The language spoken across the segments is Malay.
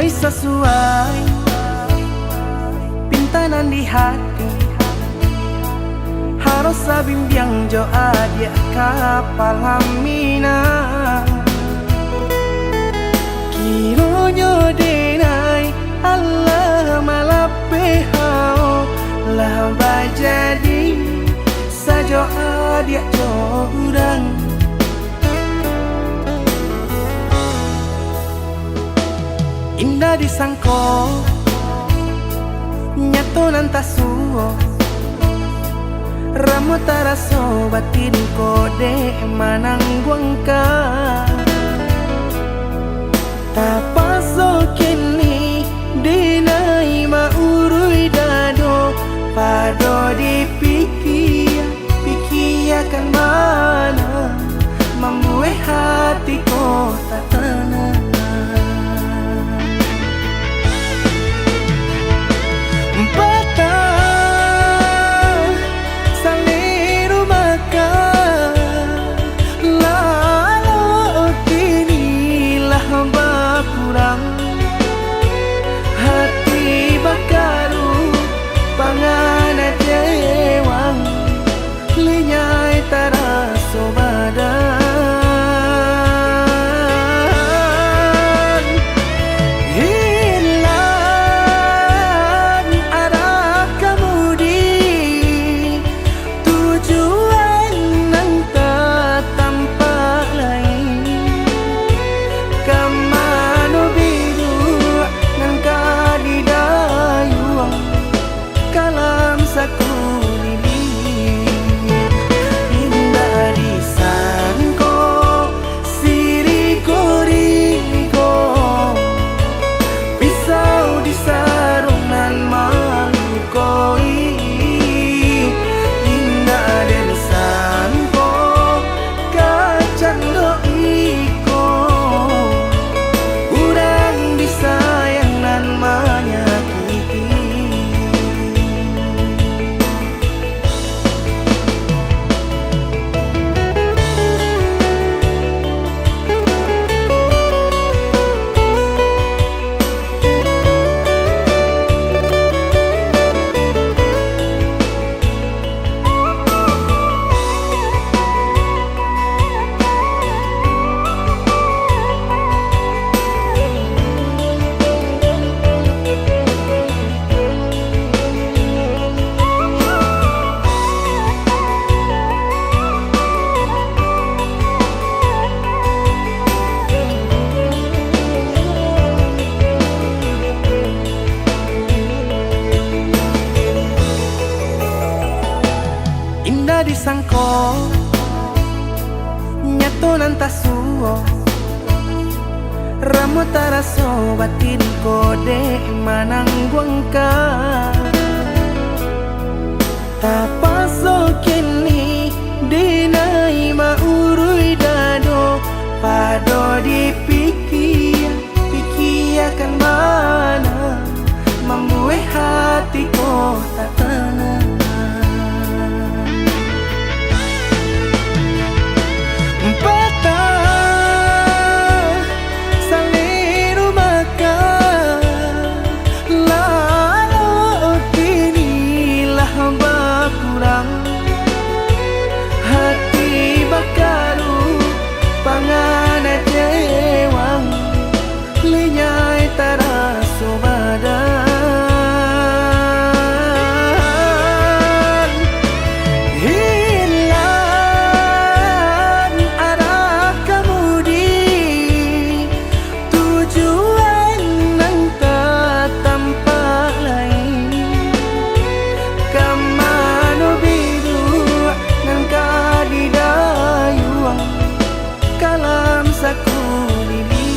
mulai sesuai pintanan di hati. Harus sabimbiang jo adia kapal hamina. Kironyo denai Allah malape hao lah jadi sajo adia jo urang. Indah disangko nyato nantasuo ramu taraso batin kode manangguangka. Tapaso kini dinai maurui dado pado dipikiakan mana membuat hatiku tak tenang. Hati bakaru pangana jewang linyai taraso badan. Hilang arah kemudi tujuan nang tak tampak lain. Kamano biru nang kadidayuang kalam sakulili. Indah disangko siriko-riko pisau disarung nan malukoi. Indah disangko kacang doiko urang disayang nan menyakiti. Indah disangko nyato nantasuo ramu taraso batin kode manangguangka. Tapaso kini dinai maurui dado pado dipikiakan mana membuat hatiku tak tenang. Hati bakaru pangana jewang linyai taraso badan. Hilang arah kemudi tujuan nang tak tampak lain. Kamano biru nang kadidayuang kalam sakulili.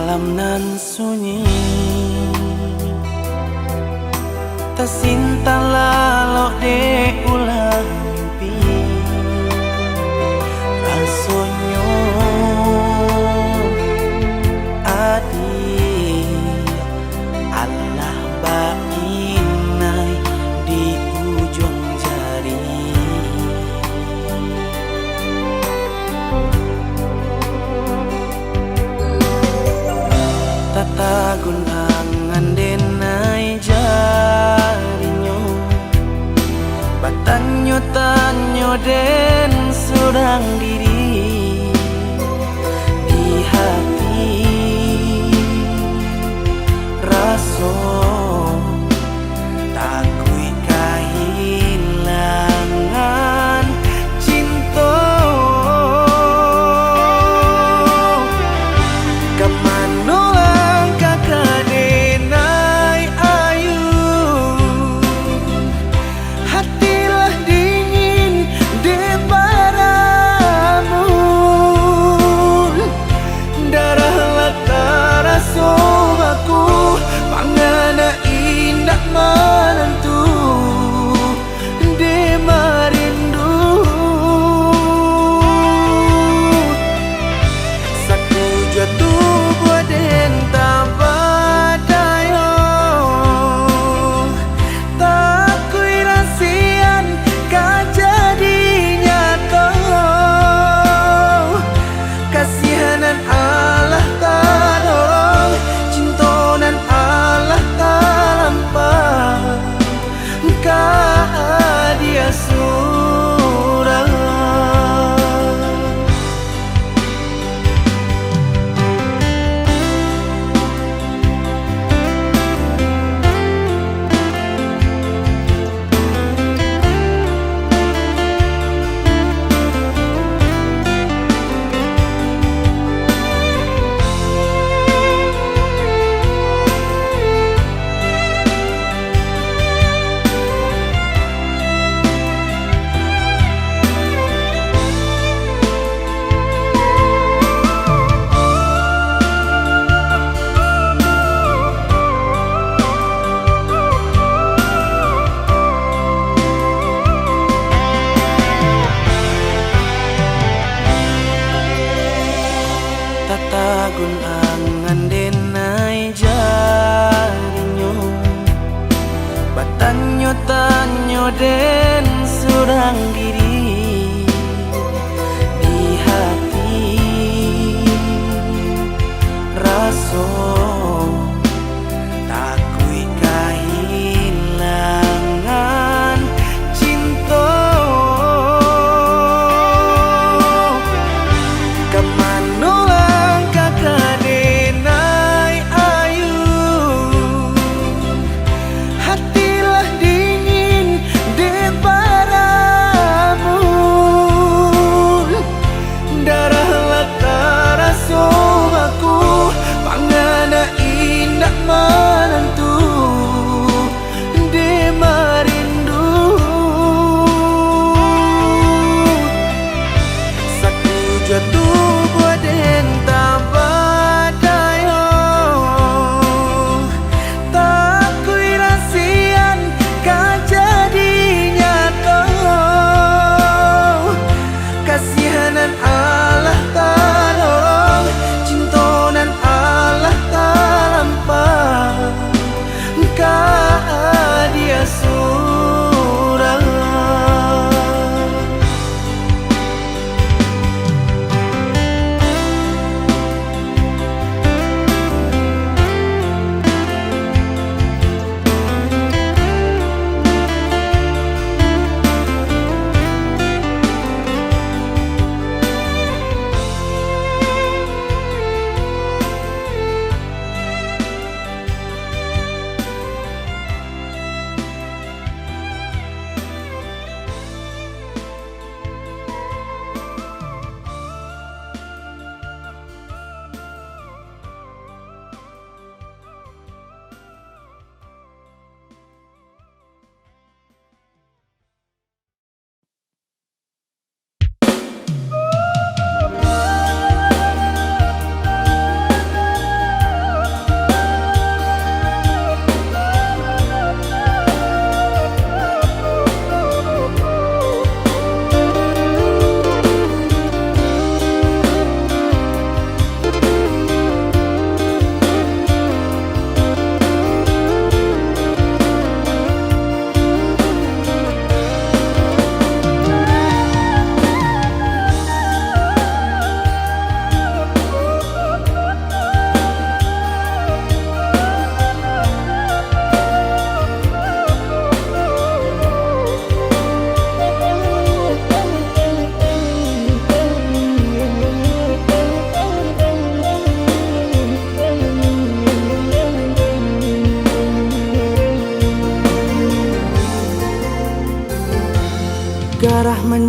malam nan sunyi, tersinta lalok de ulang mimpi. Rasonyo adi Allah bainai di ujung jari. Tata gunangan denai jarinyo, batanyo tanyo den surang diri di hati. Raso takui kehilangan cinta. Kemana pangana indah menentu de marindu. Saku jatuh buaden tabadayo, takui rasian kajadi nyata. Kasihanan Allah tadorong, cintonan Allah talampah, ka dia surang. Tagun angan denai jarinyo, batanyo tanyo den surang diri di hati. Raso takui kehilangan cinta. Kemana hatilah dingin de padamu.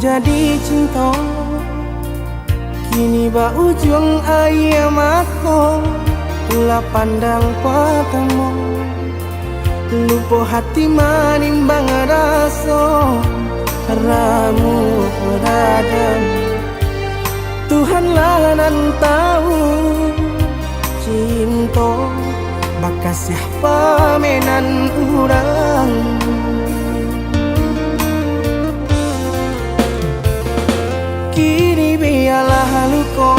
menjadi cinta. Kini ba ujung ayam aku ulah pandang patamu, lupa hati manimbang rasa ramu radam. Tuhanlah nan tahu cinta bakas siapa menan urang. Kini biarlah luka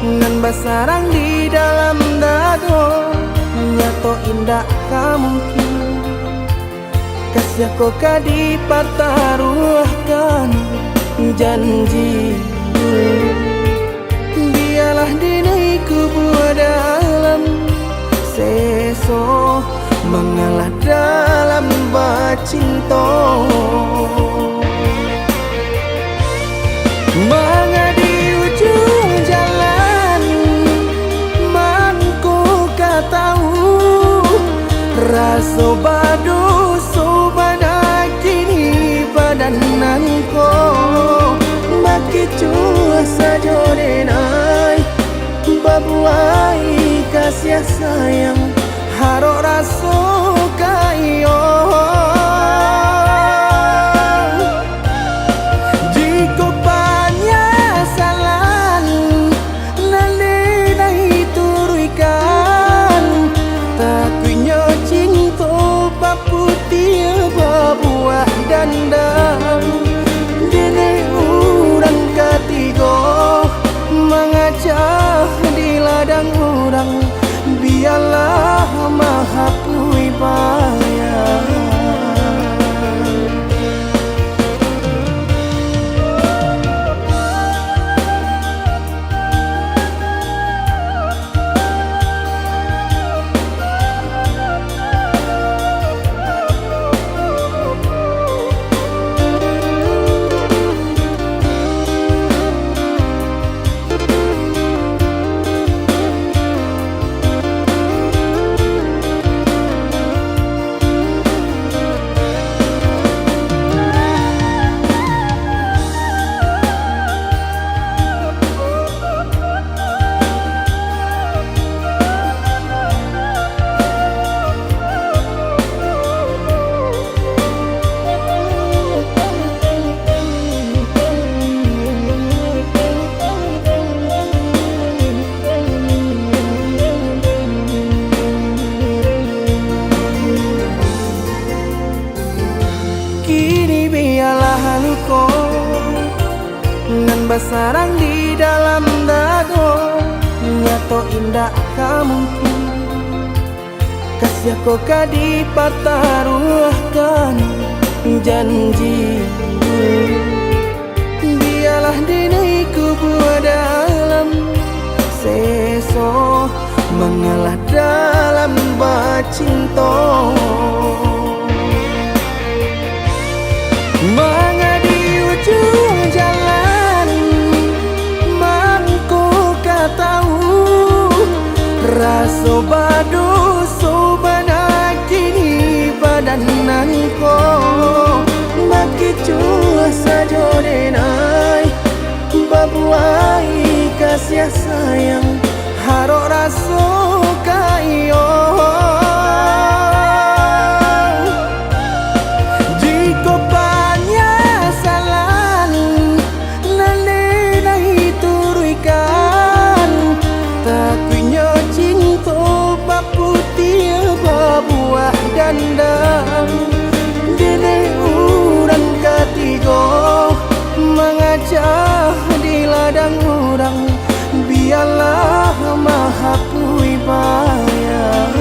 nan basarang di dalam dado, nyato indah kamungkin kasih kau kadi pertaruhkan janji. Biarlah dini kubur dalam seso mengalah dalam bacinta. Mengadi ujung jalan mangku tahu rasa badu sobada kini badananku maki cua saja denai babuai kasih sayang harok rasa kayo. Dandang dini urang ketiga mengajak di ladang urang biarlah maha pui bayang. Kini biarlah luka nan basarang di dalam dado, nyato indah kamungkin kasih kau kadi pertaruhkan janji. Biarlah dini kubur dalam seso mengalah dalam bacinta. Mengadi ujung jalan mangku tahu rasa badu sobana kini badananku maki cua saja denai babuai kasih sayang harok rasa kayo. Dandang dini urang ketiga mengajak di ladang urang biarlah maha pui bayang.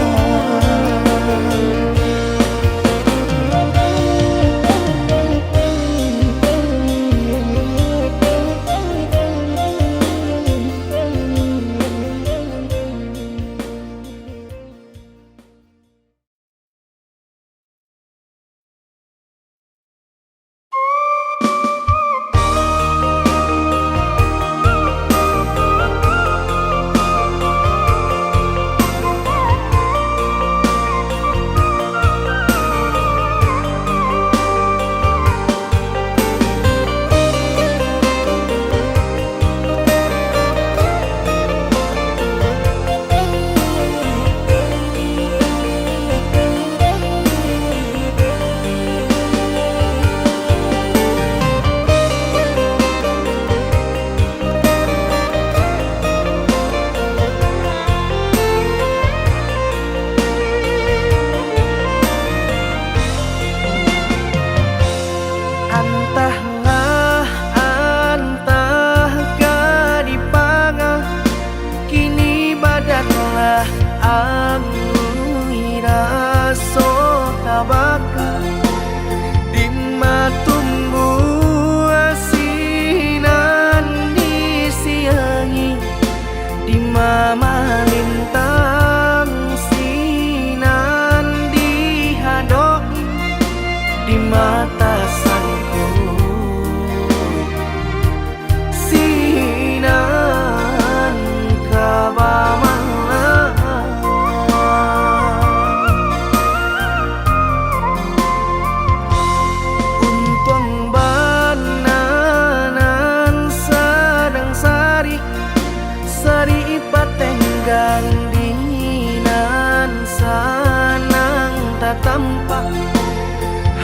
Sari patenggang dinan sanang tak tampak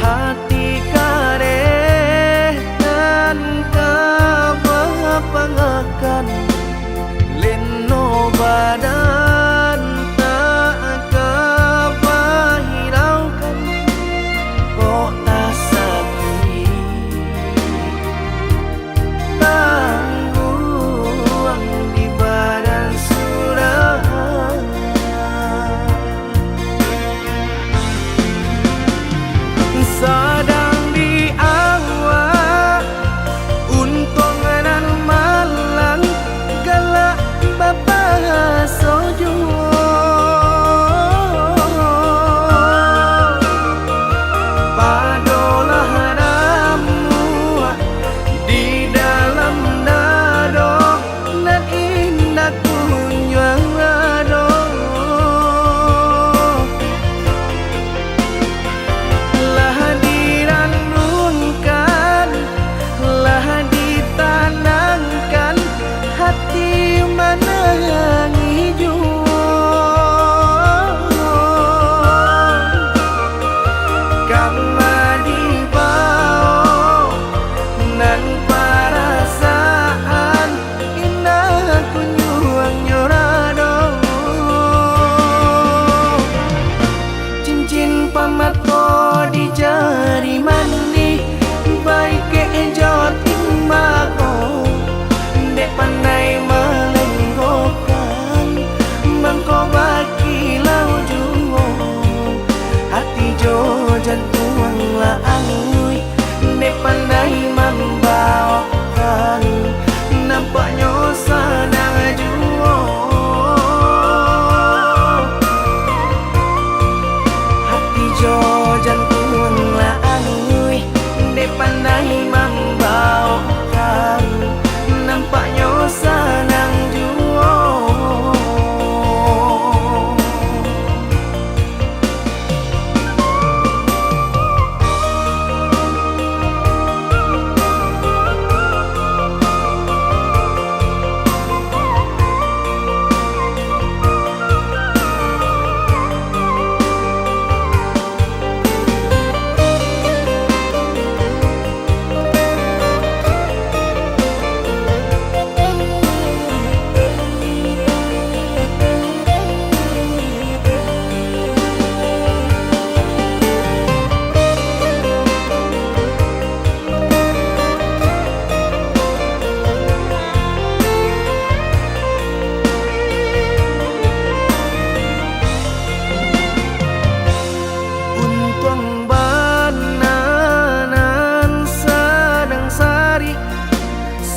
hati kareh dan kapangakan leno badan tak kabahiraukan kok tak sakit tangguang di badan surah sadang di awak untung nan malang galak bapak sojo padolah namu di dalam dado nan indah kunjung ado lah diranunkan lah ditanangkan hati menangi kama dibawa nan perasaan indah kunjung nyorado cincin pamato di jari mandi baik ke joting mako dek pandai melenggokan mangko bakilau juo hati jo jantung la angui dek pandai membawakan nampaknya sadang juo hati jo jantung la angui dek pandai membawakan nampaknya sadang juo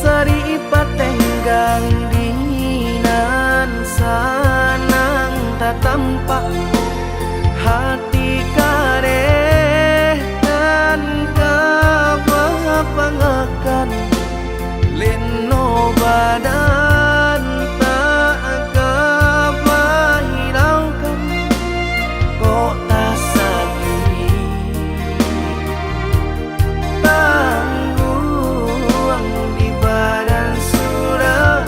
sari patenggang dinan sanang tak tampak hati kareh dan kapangakan leno badan tak kabahiraukan kok tak sakit tangguang di badan surah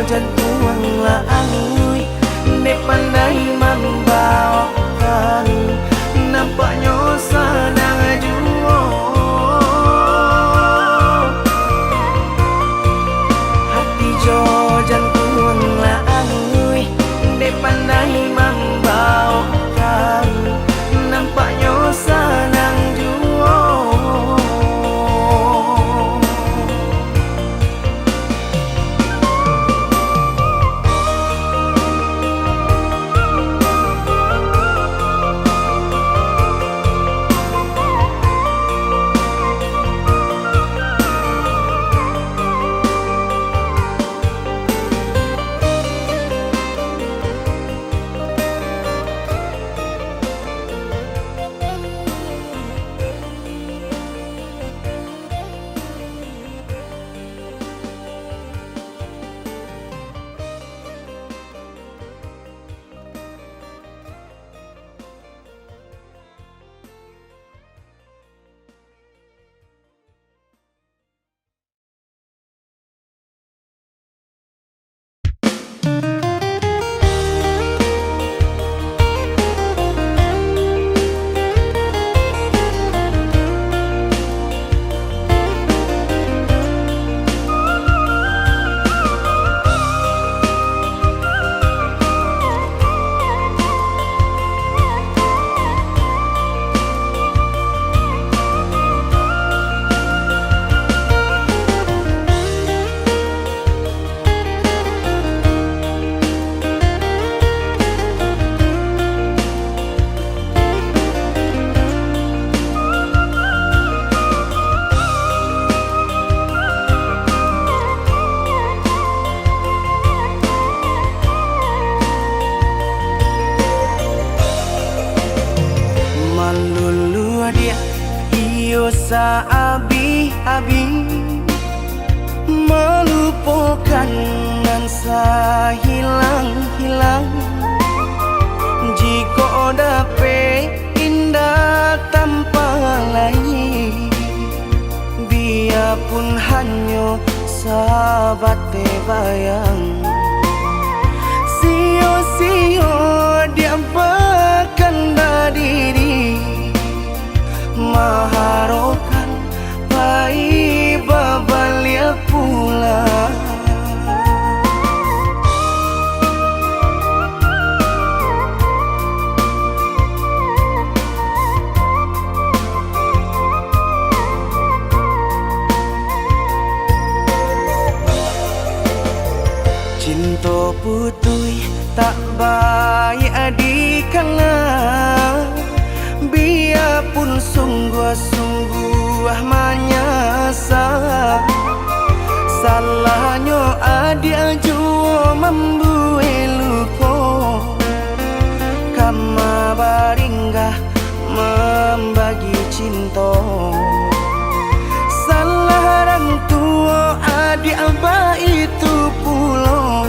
jantung laangui ne pandai membawakan nampaknya sadang juo hati jo jantung laangui ne pandai membawakan nampaknya sadang juo. Sa abi-abi melupakan nan sa hilang-hilang jika dapat indah tanpa lain biarpun hanya sahabat bayang sio-sio dia berkanda diri maharokan pai babalia pula cinta putui tak baik adikana biarpun sungguh-sungguh menyasa salahnya adia jua membuat luka kama baringgah membagi cinta salah orang tua adik abah itu pulau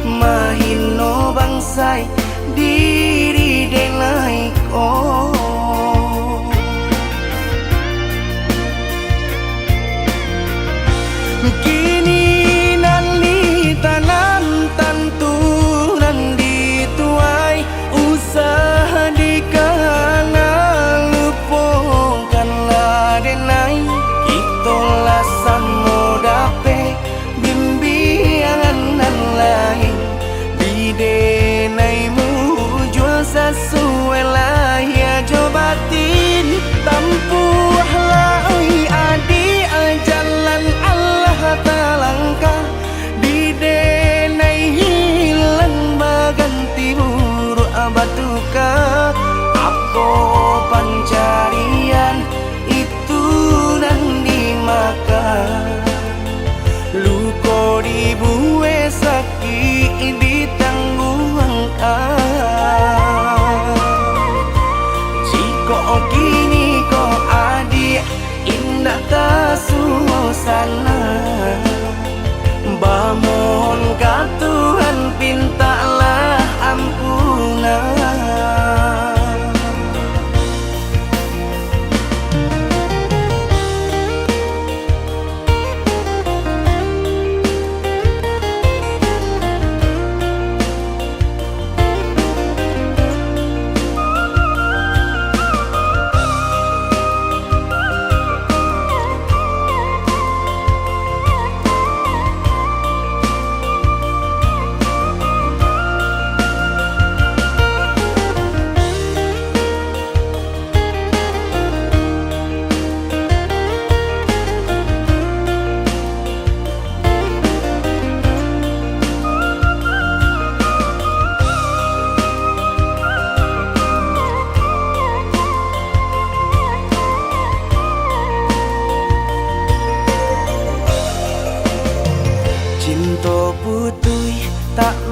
mahino bangsai diri denai oh kini nali tanam tantu nan dituai usaha dikana lupakanlah denai itulah samodape bimbingan nan lain bidenaimu jual sesuai lah ya jobatin tampuhlah oi adi jalan Allah talangkah bidenai hilang baganti buruk abatuka aku pancarian itu dan dimakan luko dibuat sakit ditanggung jika kini kau adik indah tak suasana bamohon ka Tuhan pintalah ampunan.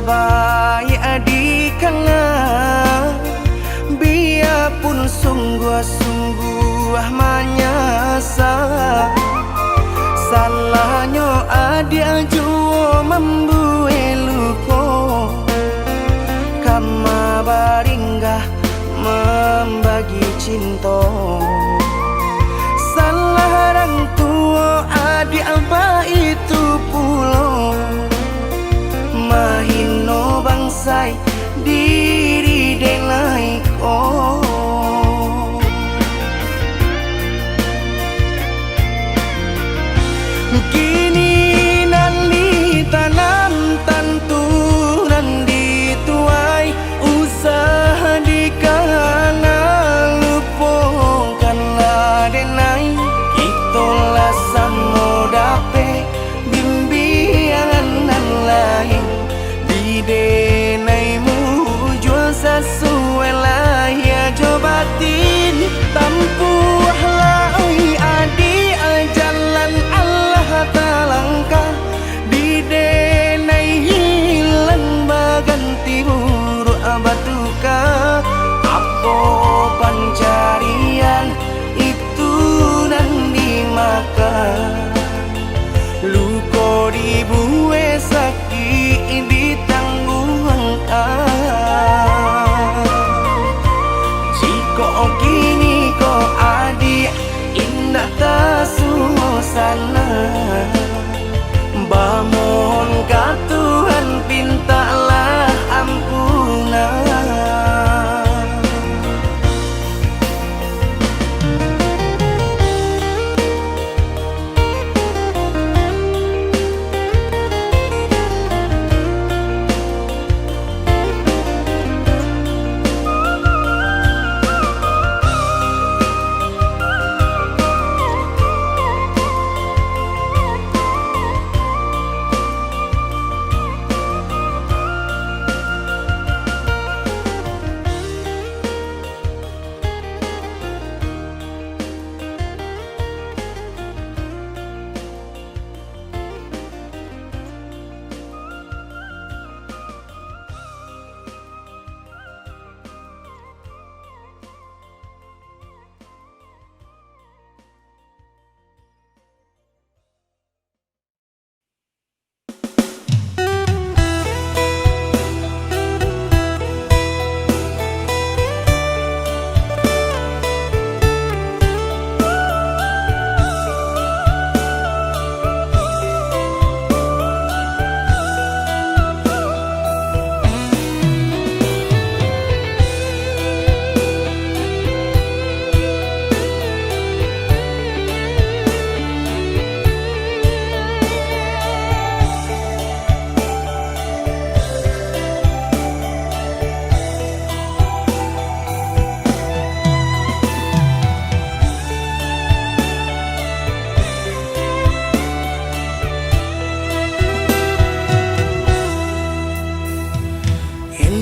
baik adik kangen, biarpun sungguh-sungguh menyasa. Salahnya adik jua membuat luka, kama baringgah membagi cinta. Salah orang tua adik apa itu pulau, mahino bangsai diri denai ko. Kini nanti tanam tentu nanti tuai, usaha dikanan lupakanlah denai. Itulah samo dape bimbingan lain di denaimu jual sesuai lah ya jobatin tampuhlah oi adi jalan Allah talangkah di denai hilang baganti buruk abatuka. Apa pencarian itu dan dimakan, luko dibuat sakit ditangguhkan. Jika kini kau adik indah tak suasana, bamohon ka Tuhan pintalah ampunan.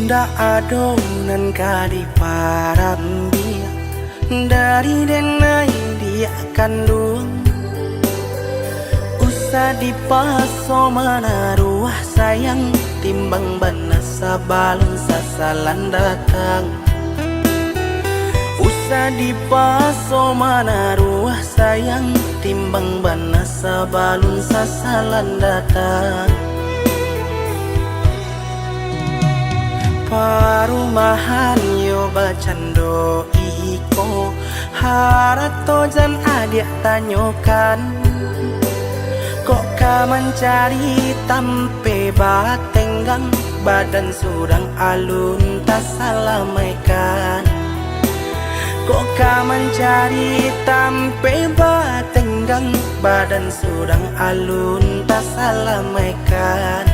Indah adonan kadi parambia, dari denai dia kandung. Usah dipaso mana ruah sayang, timbang bana sabalun sasalan datang. Usah dipaso mana ruah sayang, timbang bana sabalun sasalan datang. Parumahan yo bacando iko, harato jan adik tanyokan. Kok ka mencari tampe batenggang, badan surang alun tak salamaikan. Kok ka mencari tampe batenggang, badan surang alun tak salamaikan.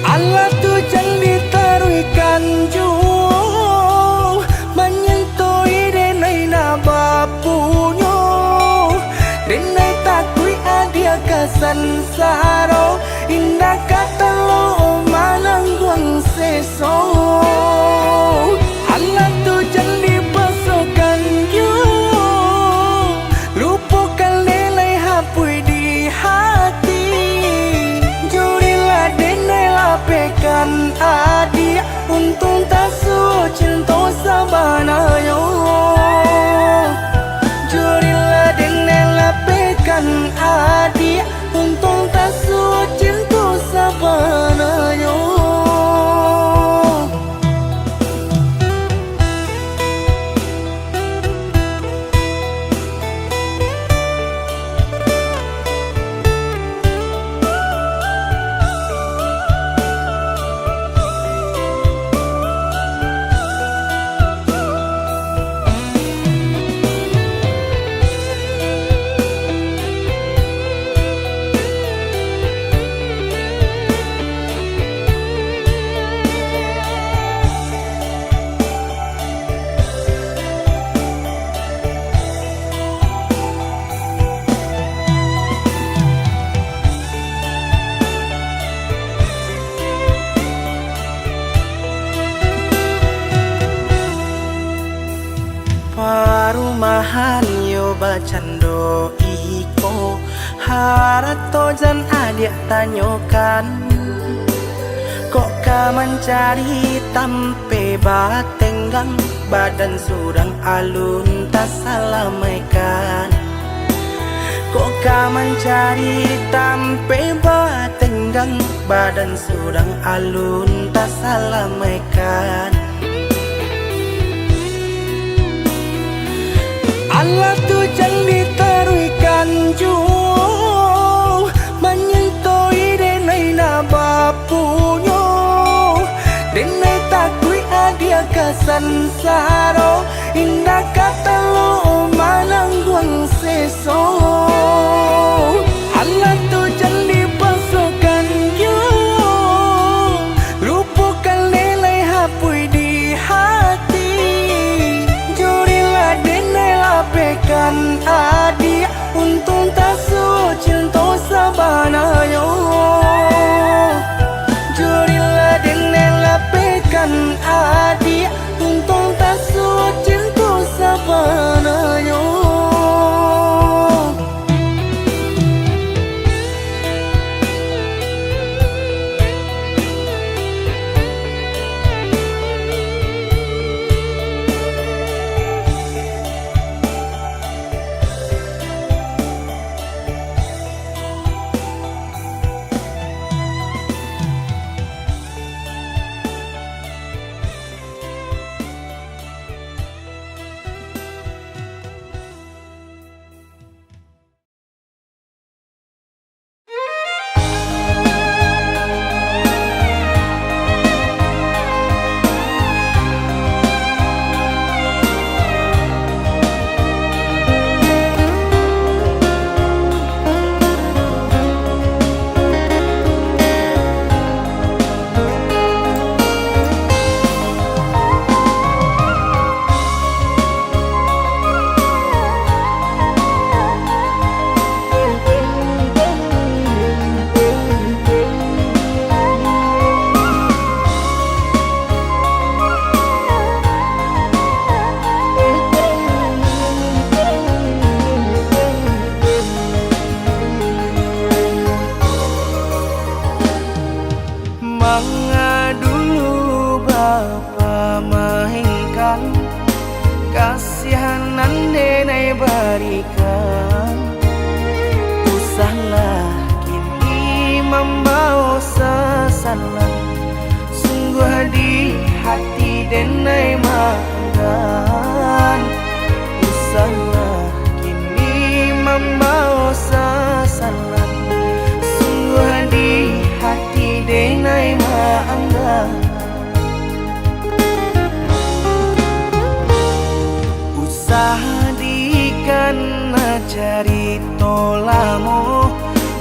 Allah tu jang ditaruikan jauh, menyentuh denai na bapunyo, denai takui adia kasan saro, indah kata lo manangguang seso. Allah tu jang dipasokan jauh, lupakan denai hapui di hati. rumahan yo bacando iko harato jan adik tanyokan kok ka mencari tampe batenggang badan surang alun tak salamaikan kok ka mencari tampe batenggang badan surang alun tak salamaikan Allah tu jangan ditaruhkan jauh menyentuh denai na bapunyo denai takui adia kasan saro indah kata lo manangguang seso Allah tu jangan dipasukan jauh lupakan nilai hapui di hati jurilah denai lapekan adia untung tak cinta sabanayo jurilah denai lapekan adia untung tak cinta sabanayo kasihanan denai berikan usahlah kini membawa sesalan sungguh di hati denai manggan usahlah kini membawa sesalan sungguh di hati denai manggan sahdikan cari tolamo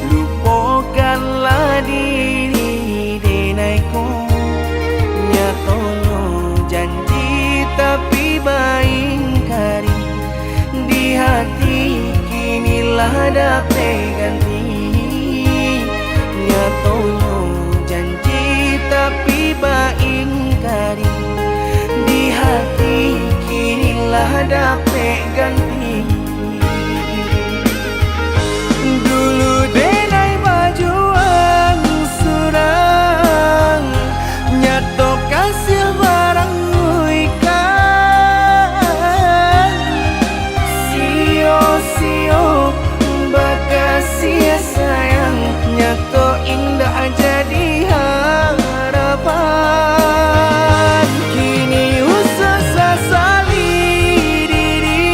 lupakanlah diri denaiku nyatono janji tapi baingkari di hati kinilah dapat ganti nyatono janji tapi baingkari di hati kinilah dapat ganti dulu denai bajuan surang nyato kasih barang ikan sio-sio bagasia sayang nyato indah jadi harapan kini usah sasali diri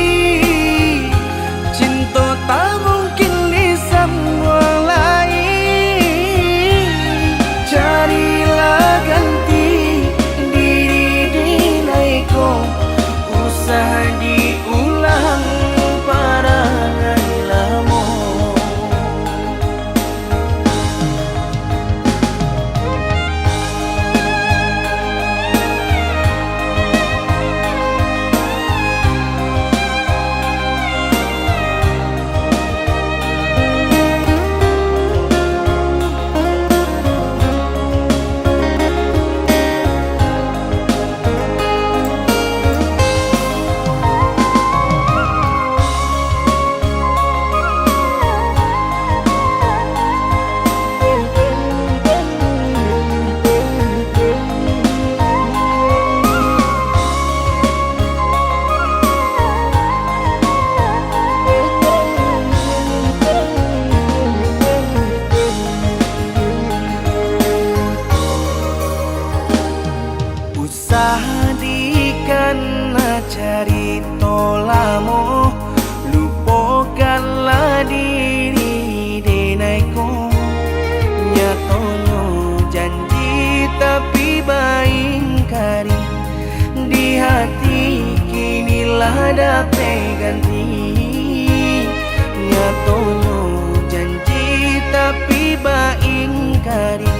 Tonyo janji tapi ingkari.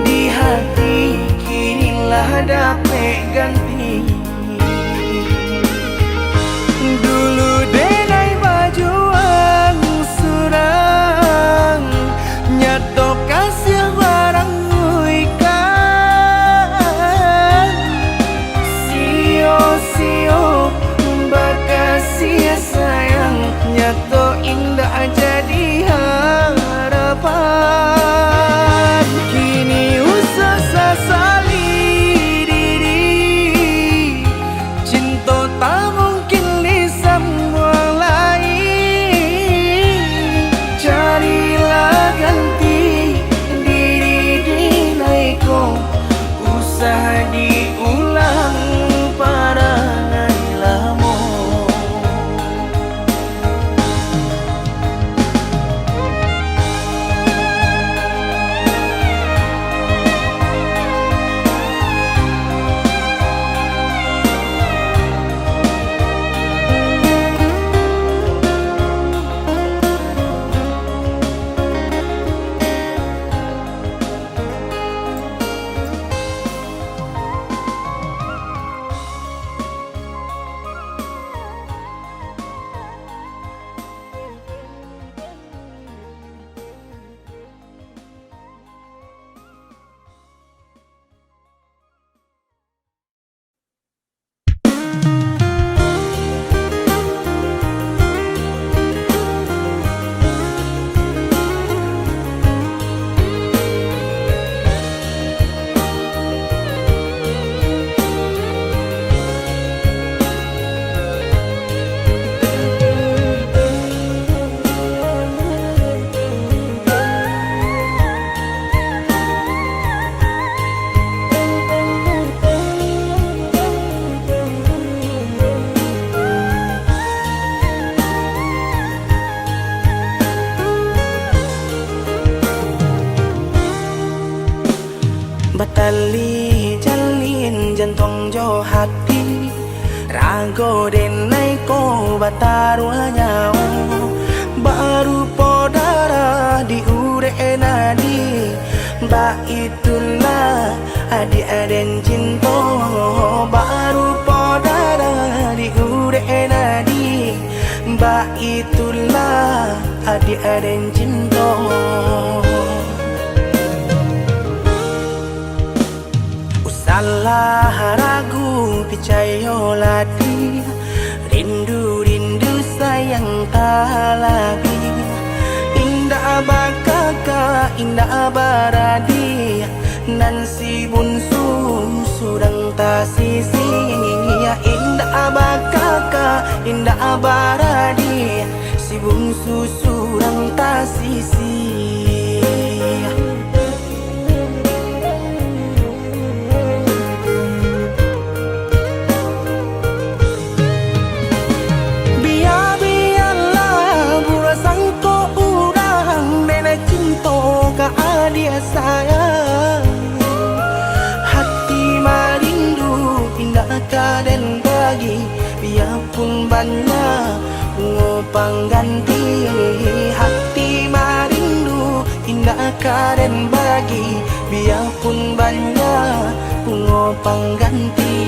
Di hati kinilah dapat ganti. Dulu denai bajuan surang, nyato kasih barang ikan. Sio-sio bakasih sayang, nyato indah jadi harapan. Kini usah sasali diri, cinta tak mungkin disambung lain. Carilah ganti diri dinaiko, usah diulang para lamo. Batali jalin jantung jo hati, rago denai ko batarua nyawa. Baru podara di ure nadi, ba itulah adi aden cinta. Baru podara di ure nadi, ba itulah adi aden cinta. Salah ragu picayo lagi, rindu sayang tak lagi. Indah bakaka indah baradi, nan si bunsu surang tak sisi. Indah bakaka indah baradi, si bunsu surang tak sisi. Dia sayang, hati marindu indah kaden bagi, biarpun banyak ngopang ganti. Hati marindu indah kaden bagi, biarpun banyak ngopang ganti.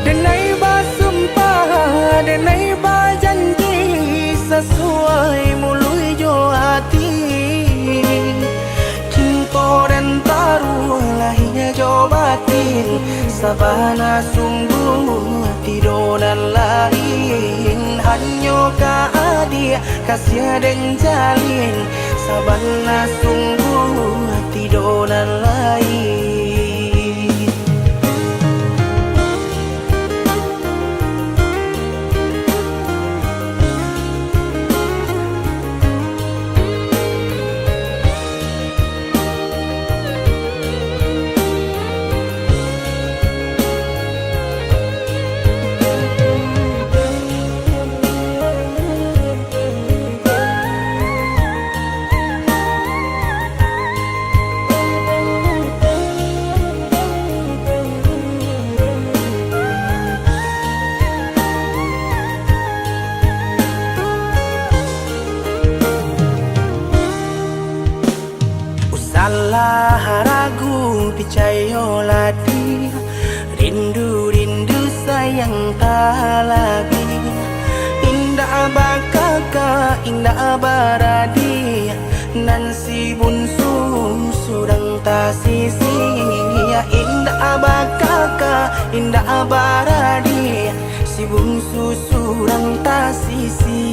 Denai basumpah, denai bajanji, sesuai mului jo hati. Cinta dan taruh lahirnya jo batin, sabana sungguh tidur dan lain. Hanya ka dia kasih dan jalin, sabana sungguh tidur dan lain. percayalah dia. Rindu sayang tak lagi. Indah bakaka, indah baradi. Nan si bunsu surang tak sisi. Indah bakaka, indah baradi. Si bungsu surang tak sisi.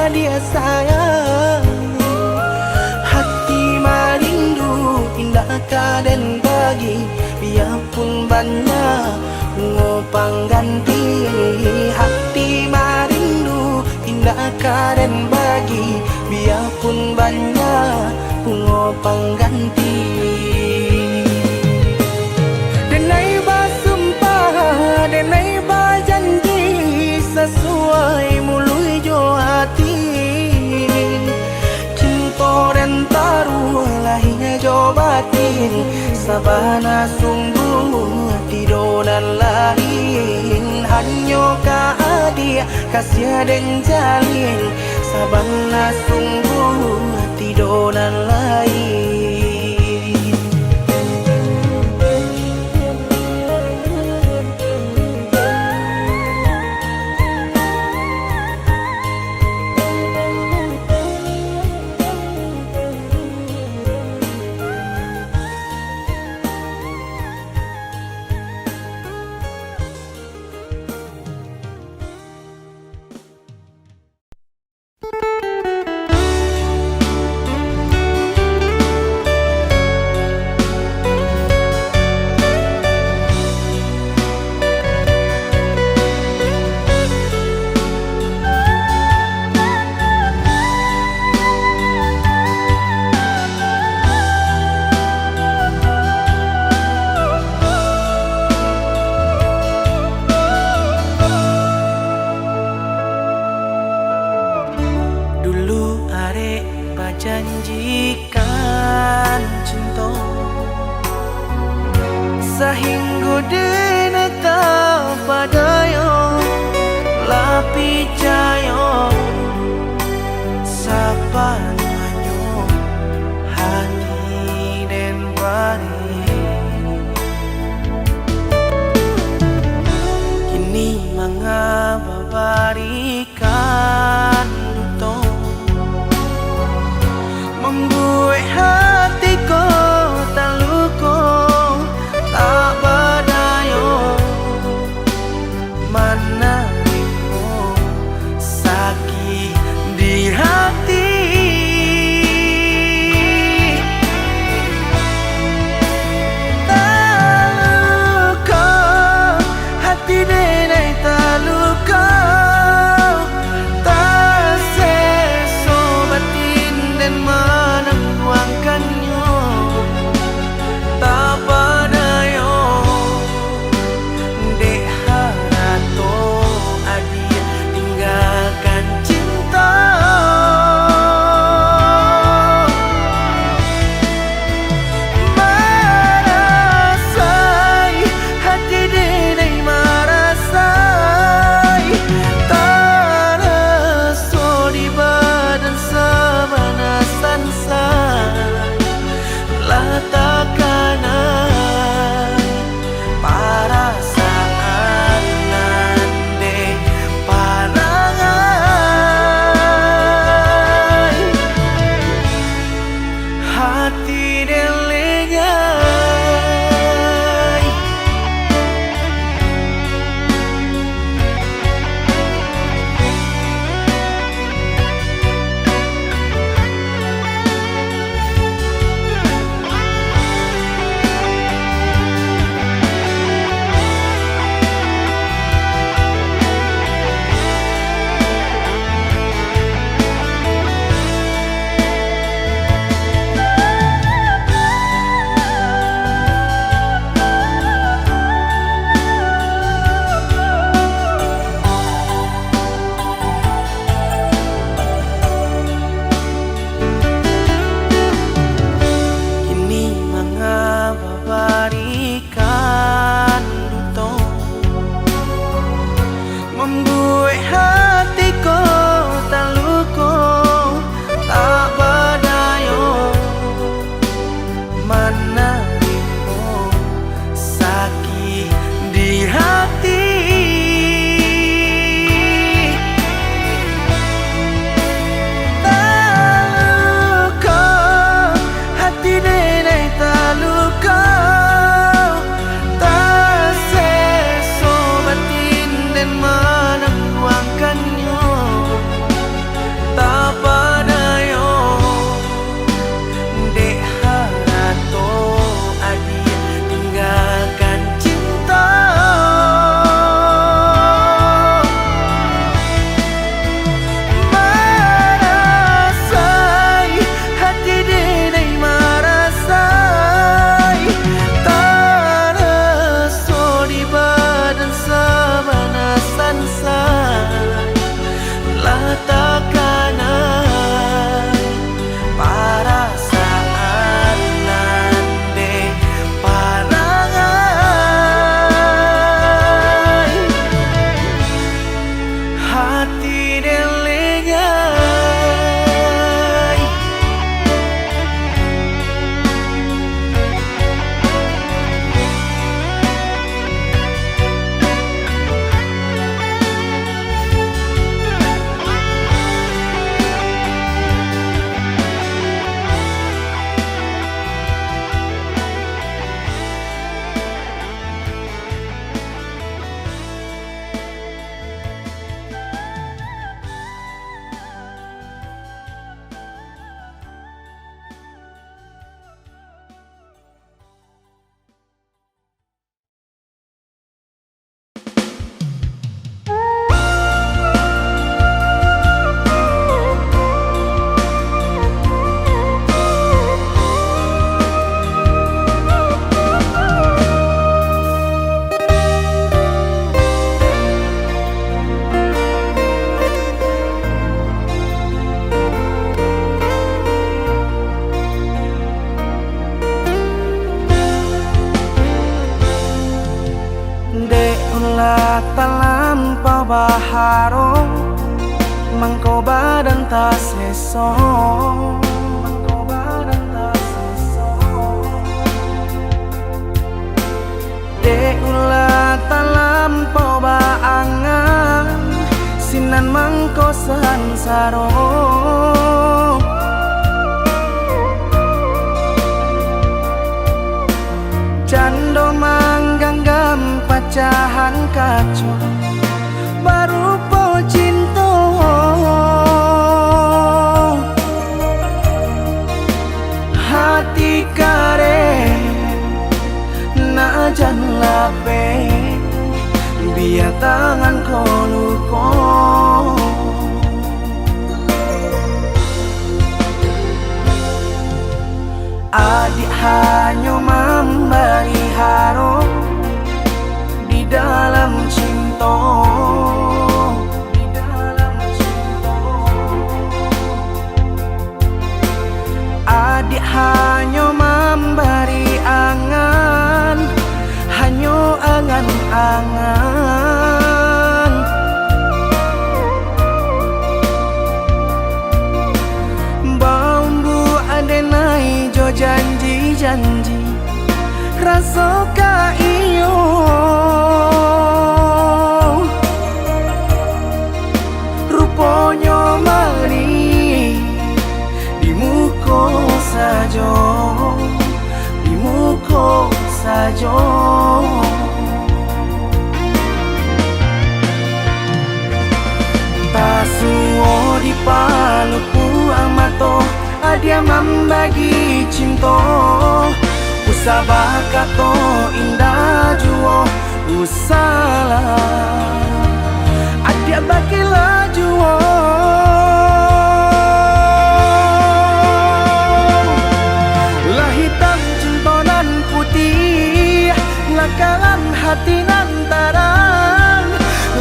Dia sayang, hati merindu indah kaden bagi. Biarpun banyak ngopang ganti. Hati merindu indah kaden bagi. Biarpun banyak ngopang ganti. Denai basumpah, denai bajanji sesuai mului jo hati. Lahirnya jo batin sabana sungguh tidonan lain. Hanyo ka adia kasih dan jalin sabana sungguh tidonan lain. Janjikan cinta sehingga denata padayo lapi jayo sapanyo hati dan bari. Kini mengabarikan duto membuat hatiku tak luka, tak berdaya. Mana rimu sakit di hati. Tak luka hati denai tak luka. mana kuangkannya tak padayo dek harato adi tinggalkan cinta marasai hati denai marasai taraso di badan sabana sansa latakanai perasaan nande parangai hati delengai dek ulah talampau baharo mangko badan ta seso dek ulah talampau baangan sinan mangko sansaro cando mangganggam pacahan kaco baru po cinta hati kare na jan lape biar tangan koluko adik hanya memberi haro di dalam cinta adik hanya memberi angan hanya angan-angan bambu adenai jo janji-janji rasa ka iyo rupanya mari di muka saja di muka saja tasuo di paluku amato adia membagi cinta usabah kato indah juo usalah adia bagilah juo lah hitam cinta nan putih lakalan hati nan tarang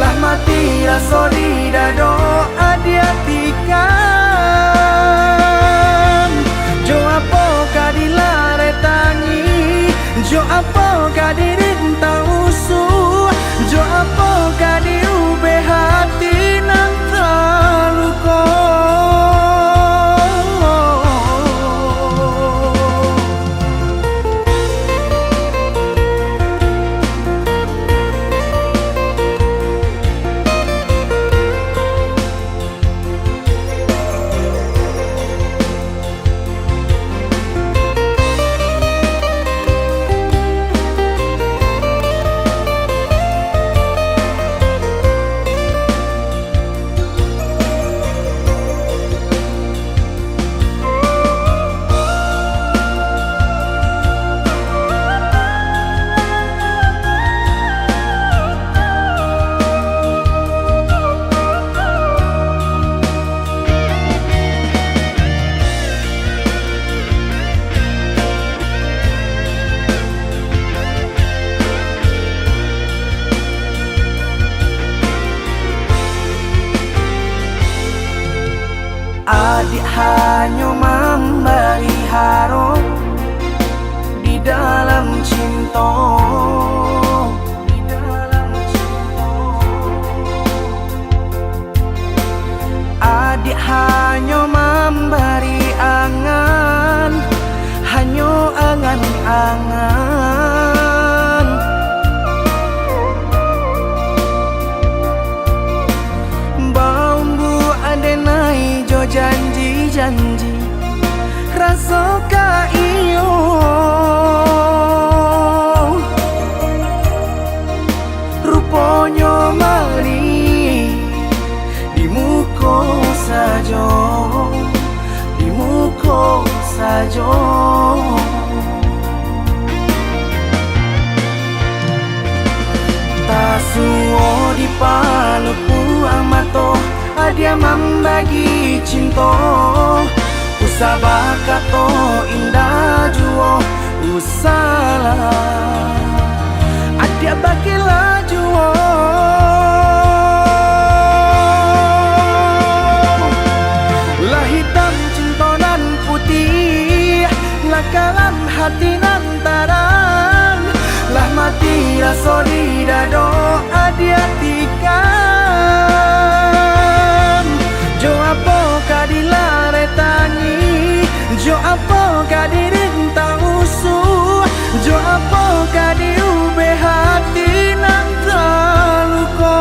lah mati rasa di dado adia tikam jo apa kadilare tangi jo apa kadirin tausu jo apa kadirube hati nan terluka hanya memberi harap di dalam cinta. Adik hanya memberi angan, hanya angan-angan. Bambu adenai jo janji-janji, rasa ka iyo rupanya mari di muka saja, di muka saja. Tak suo di paluku amato, dia membagi cinta. Usabah kato indah juo, usalah adia bagilah juo. Lah hitam cinta nan putih, lah kalam hati nan tarang, lah mati rasa di dado adia tikam. Jo apa kadilare tangi, jo apa kadirintang usuh, jo apa kadiube hati nan terluka.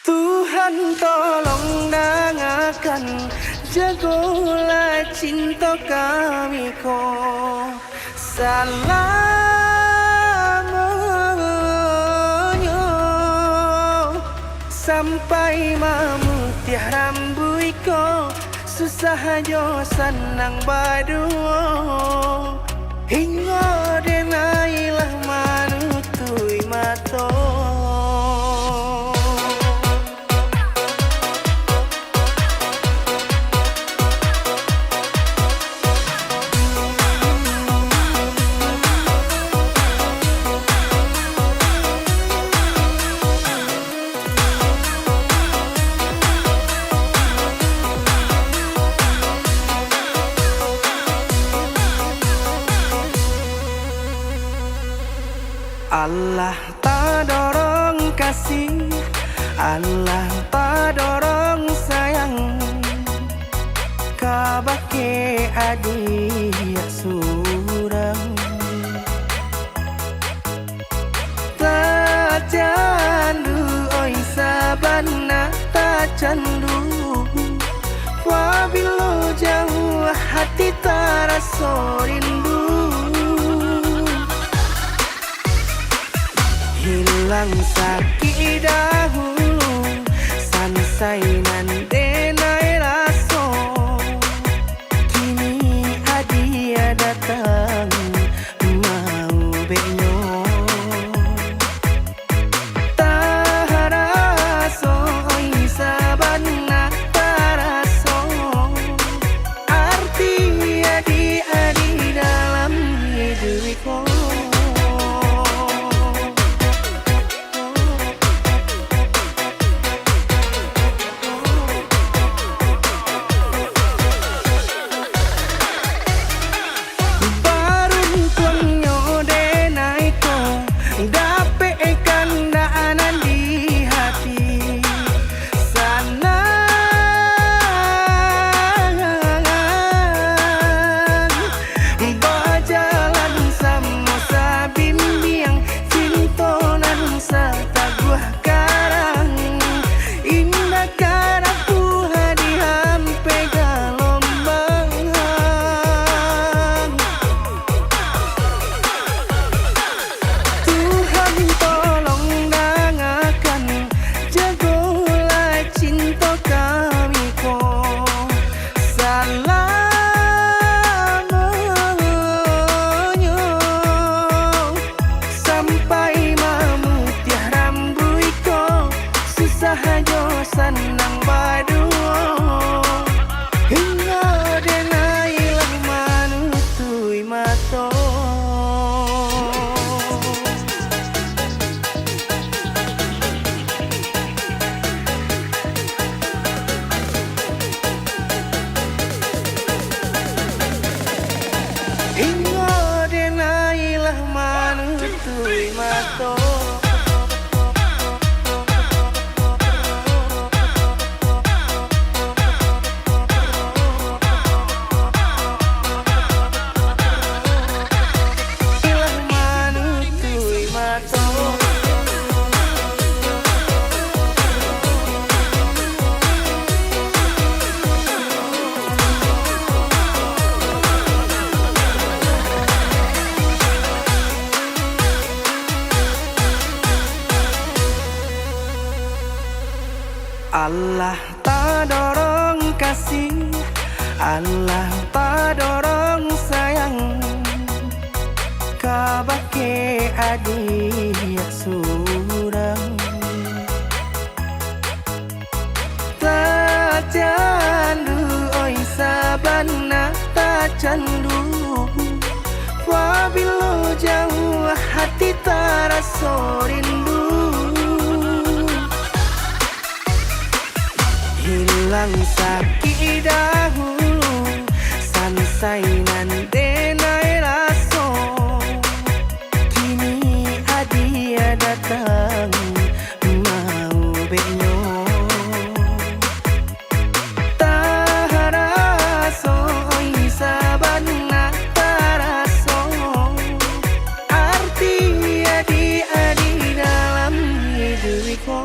Tuhan tolong dengarkan, jagalah cinta kami ko selamanya, sampai memutih rambut ko, susah aja senang berdua, hingga denailah manutui mata. Allah tak dorong kasih, Allah tak dorong sayang, kabake adik surang. Tak candu oi sabana, tak candu wabilo jauh hati tak rasa rindu. Hilang sakit dahulu, sansai nan denai raso, kini adia datang mau benyo. Tak raso oi sabana, tak raso arti adi dalam hidupku. kasih Allah padorong sayang kabake adik surang tak candu oi sabana tak candu wabilo jauh hati terasa rindu hilang sakit dahulu sansainan denai raso kini hadiah datang mau benyo taraso oi sabana taraso arti adi dalam hidupku.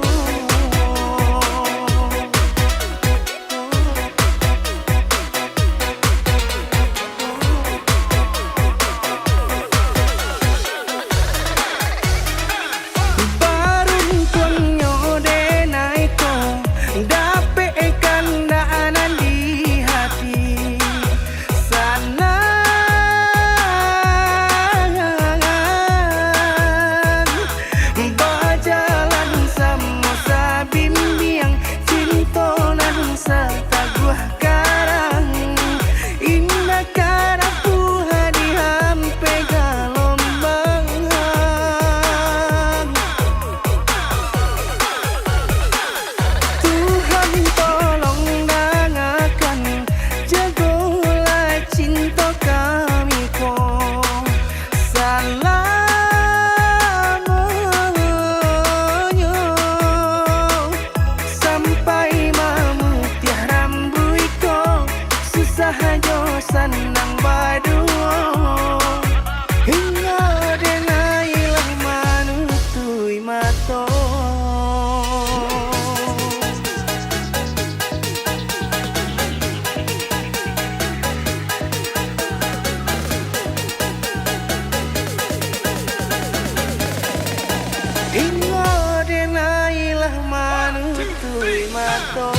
Senang berdua hingga denailah manutui mato hingga denailah manutui mato.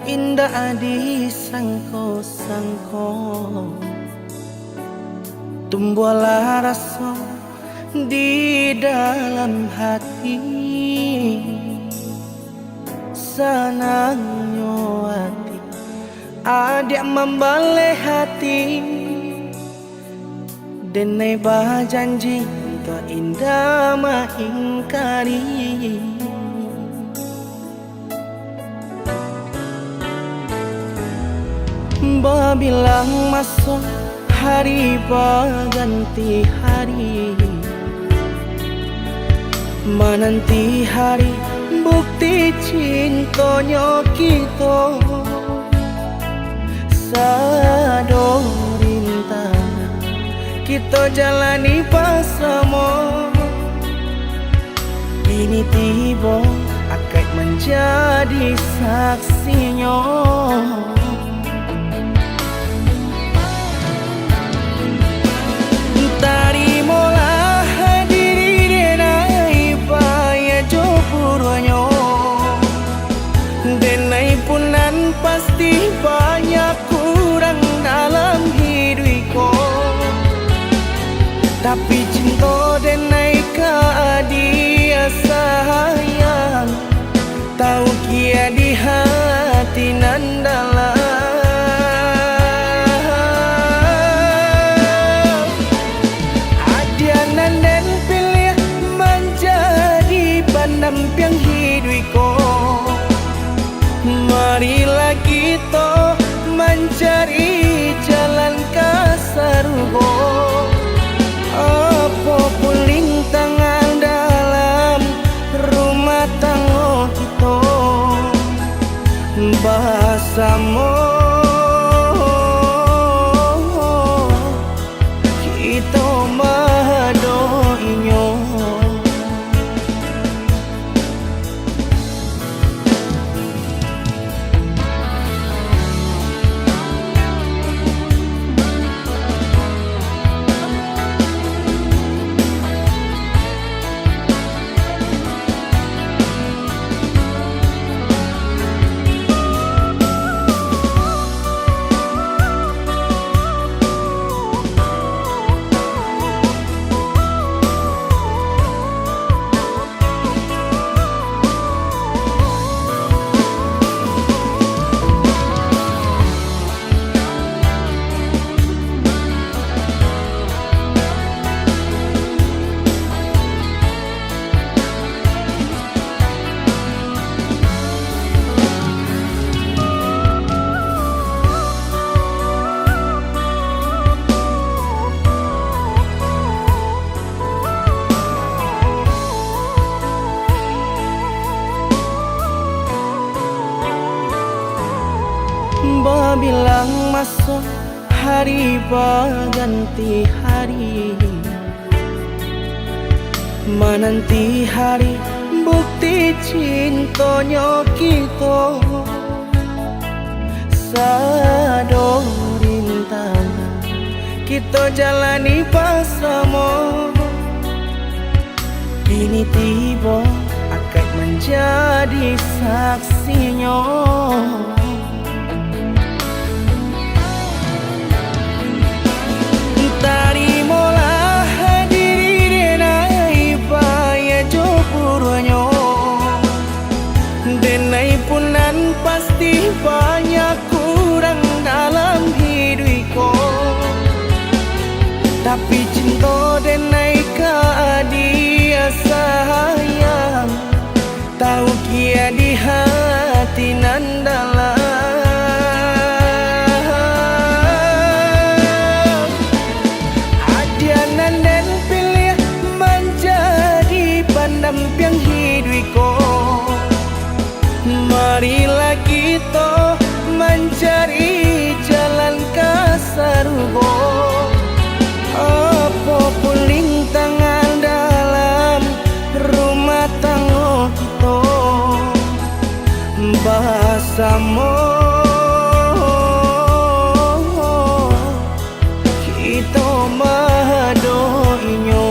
indah disangko-sangko, tumbuhlah rasa di dalam hati, senangnya hati adik membalik hati, denai berjanji tak indah mengingkari. Babilang masuk hari berganti hari, menanti hari bukti cintanya kita. Sado rintangan kita jalani bersama, ini tiba akan menjadi saksinya. Tarimalah diri denai paya jopuranyo, denai punan pasti banyak kurang dalam hidupku, tapi cinta denai ke dia sayang, tahu kia di hati nan dalam. Pendamping hidupku, marilah kita mencari jalan ke surga. Apapun rintangan dalam rumah tangga kita, bersama kita mendoinya. Babilang masuk hari berganti hari, menanti hari bukti cintanya kita. Sado rintangan kita jalani bersama, ini tiba akan menjadi saksinya. Tarimalah diri denai paya jopuranyo, denai punan pasti banyak kurang dalam hidupku, tapi cinta denai ke dia sayang, tahu kia di hati nan dalam. Pendamping hidupku, marilah kita mencari jalan ke surga. Apapun rintangan dalam rumah tangga kita, bersama kita mendoinya.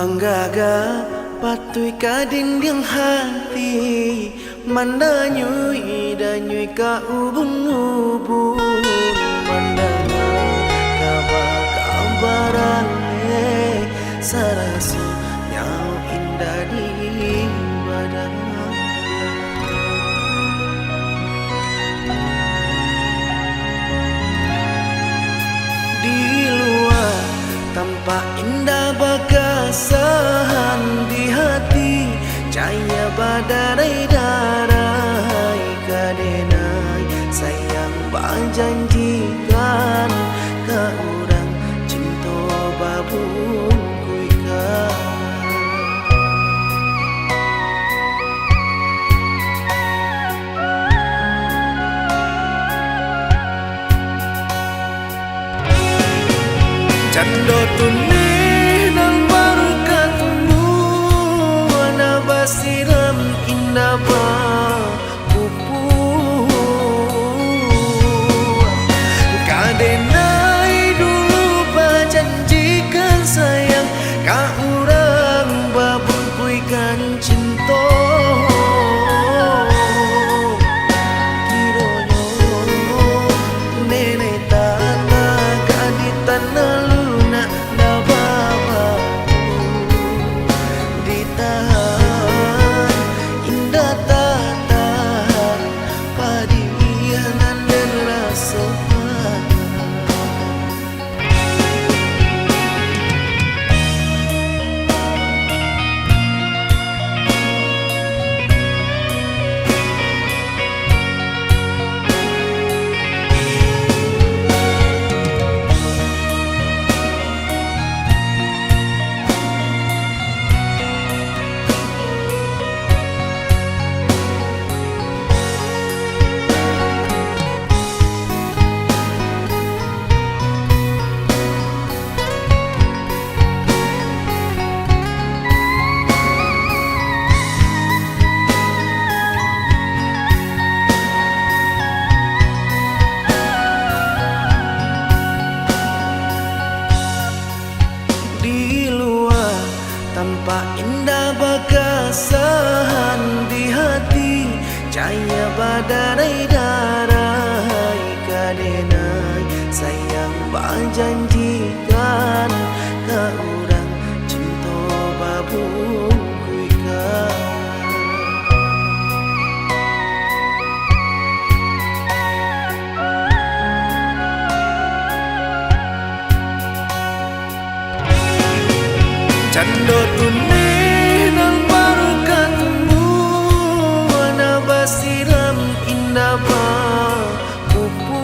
Manggaga patui ka dinding hati, mandanyui danyui ka ubun-ubun, mandana kabar-kabaran sarasu nyau indah di badan. Di luar tampak indah bagasan, di hati cahaya badarai darai kadenai sayang bajanjikan ke orang cinta babun kuikan. Cando tunih nang baru ketemu, wana basiram indah ba pupu. Kadenai dulu bajanjikan sayang, ka urang babun kuikan cinta. Kironyo nenek tata kaditan luna nababa ditahan indah tata padianan dan rasa. Tampak indah bagasan, di hati cahaya badarai darai kadenai sayang bajanjikan ke orang cinta babun kuikan. Cando tunih nang baru ketemu, wana basiram indah ba pupu.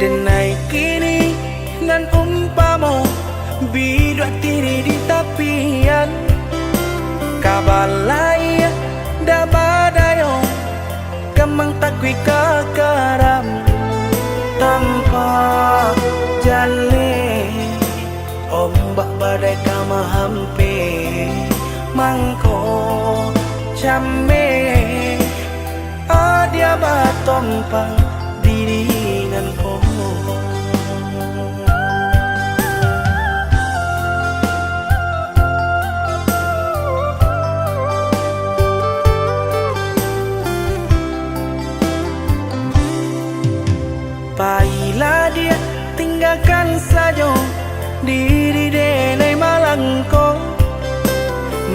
Denai kini nan umpamo bidua tiri di tapian kabalai da badayo kamang takwi kakaram tanpa jale ombak badai kama hampe mangko chame adia batompang dirinan ko Baiklah dia tinggalkan saja diri denai malangko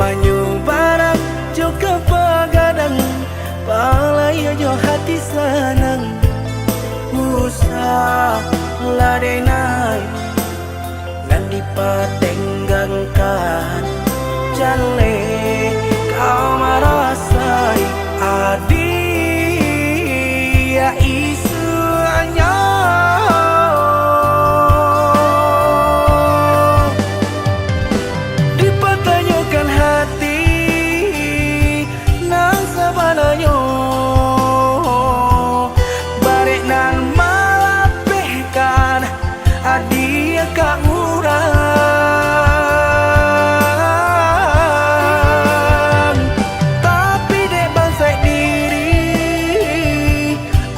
Manyu barang juga pagadang palai jo hati senang Usah lah denai dan dipatenggangkan Jale kau merasai adia isu dipertanyakan hati nang sabananya barek nang malapehkan adia kak urang tapi dek bansai diri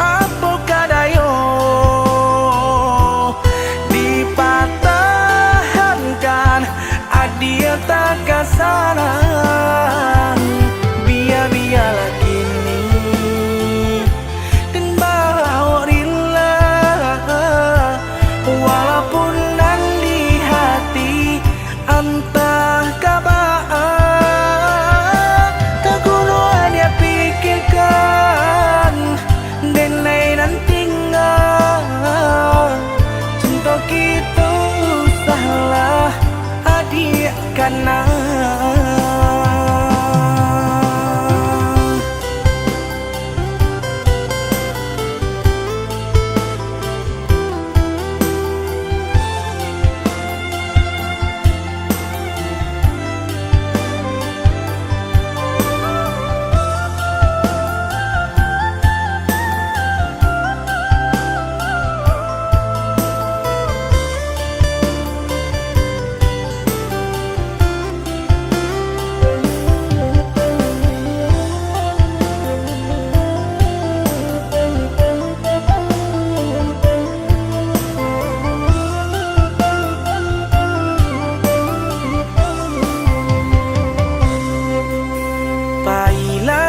apa kadayo dipatahankan adia tak kasaran biar-biarlah kini dan bawa rela walaupun nan di hati entah kabar tak guna dia pikirkan dan lain tinggal cinta kita salah adik karena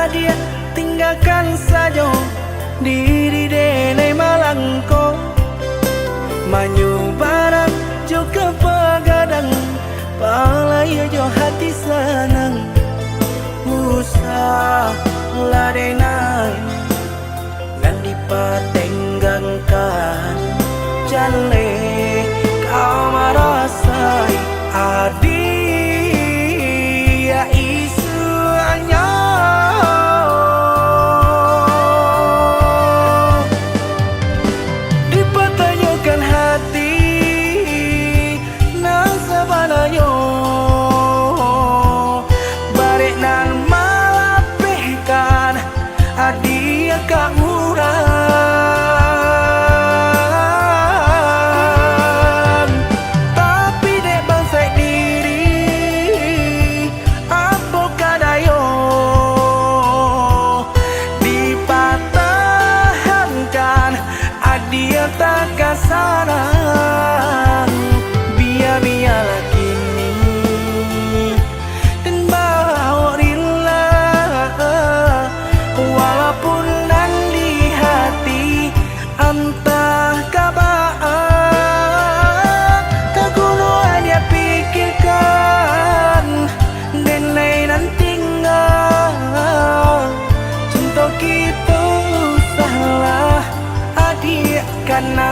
dia tinggalkan saja diri denai malangko Manyu barang juga pagadang palai jo hati senang Usah lah denai dan dipatenggangkan Jale kau merasai adia isu dipertanyakan hati nang sabananya barek nang malapehkan adia kak urang tapi dek bansai diri apa kadayo dipatahankan adia tak kasaran biar-biarlah kini dan bawa rela walaupun nan di hati entah kabar tak guna dia pikirkan dan lain tinggal cinta kita salah adik karena